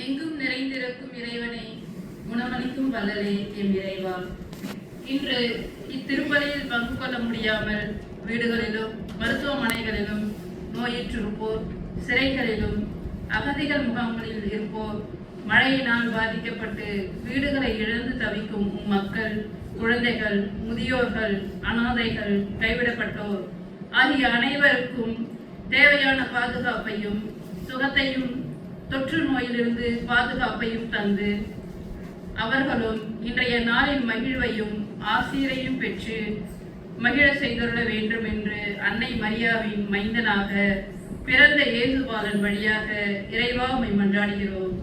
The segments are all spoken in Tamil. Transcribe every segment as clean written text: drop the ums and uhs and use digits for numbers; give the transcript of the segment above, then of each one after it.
எங்கும் நிறைந்திருக்கும் இறைவனை குணமளிக்கும் வல்லலே எம் இறைவா. இன்று இத்திருப்பலியில் பங்கு கொள்ள முடியாமல் வீடுகளிலும் மருத்துவமனைகளிலும் நோயுற்றிருப்போர், சிறைகளிலும் அகதிகள் முகாம்களில் இருப்போர், மழையினால் பாதிக்கப்பட்டு வீடுகளை இழந்து தவிக்கும் மக்கள், குழந்தைகள், முதியோர்கள், அனாதைகள், கைவிடப்பட்டோர் ஆகிய அனைவருக்கும் தேவையான பாதுகாப்பையும் சுகத்தையும் தொற்று நோயிலிருந்து பாதுகாப்பையும் தந்து அவர்களும் இன்றைய நாளின் மகிழ்வையும் ஆசீரையும் பெற்று மகிழ செய்துள்ள வேண்டும் என்று அன்னை மரியாவின் மைந்தனாக பிறந்த இயேசுபாலன் வழியாக இறைவா உம்மை மன்றாடுகிறோம்.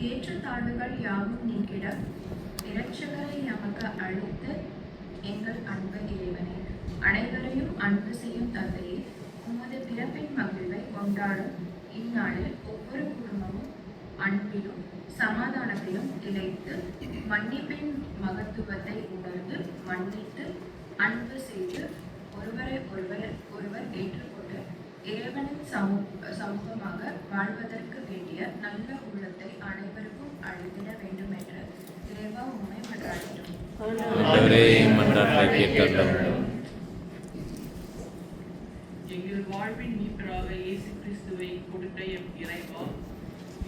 ஏற்றத்தாழ்வுகள் யாவும் நீக்கிட இரட்சகரை நமக்கு அளித்து எங்கள் அன்பு இறைவனே, அனைவரையும் அன்பு செய்யும் தந்தையே, உமது பிறப்பின் மகிழ்வை கொண்டாடும் இந்நாளில் ஒவ்வொரு குடும்பமும் அன்பிலும் சமாதானத்திலும் திளைத்து மன்னிப்பின் மகத்துவத்தை உணர்ந்து மன்னித்து அன்பு செய்து ஒருவரை ஒருவர் ஏற்றுக்கொண்டு இறைவனின் சமூகமாக வாழ்வதற்கு வேண்டிய நல்ல உள்ளத்தை அனைவருக்கும் அளித்திட வேண்டும் என்று இறைவா உம்மை மன்றாடுகிறோம். எங்கள் வாழ்வின் மீட்பராக இயேசு கிறிஸ்துவை கொடுத்த இறைவா,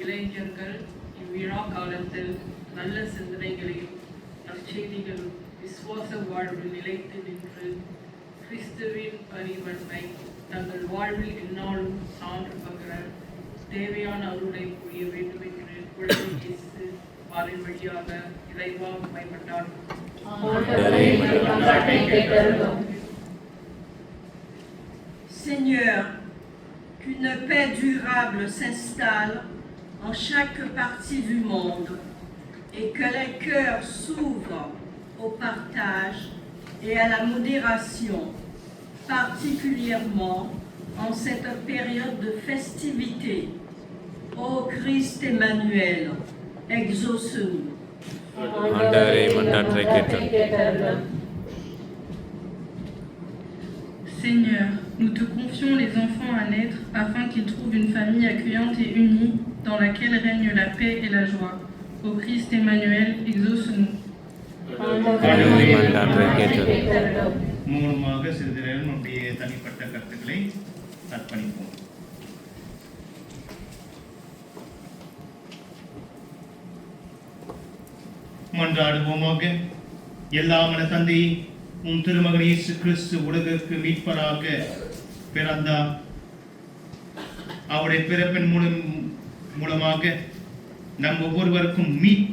இளைஞர்கள் இவ்விழா காலத்தில் நல்ல சிந்தனைகளையும் நற்செய்திகளும் விசுவாச வாழ்வில் நிலைத்து நின்று கிறிஸ்துவின் பரிவன்மை தங்கள் வாழ்வில் எந்நாளும் சான்று பகர தேவையான அருளை புரிய வேண்டும் என்று குழந்தை இயேசு பாலின் வழியாக இறைவா உம்மை மன்றாடுகிறோம். Seigneur, qu'une paix durable s'installe en chaque partie du monde et que les cœurs s'ouvrent au partage et à la modération, particulièrement en cette période de festivité. Ô Christ Emmanuel, exauce-nous. Seigneur, nous te confions les enfants à naître afin qu'ils trouvent une famille accueillante et unie dans laquelle règne la paix et la joie. Ô Christ Emmanuel, exauce-nous. மூலமாக சிறிது நேரம் நம்முடைய தனிப்பட்ட கருத்துக்களை அர்ப்பணிப்போம். மன்றாடுவோமாக. எல்லாமன தந்தை, உம் திருமகன் இயேசு கிறிஸ்து உலகிற்கு மீட்பராக பிறந்தார். அவருடைய பிறப்பின் மூலமாக நம் ஒவ்வொருவருக்கும் மீட்பு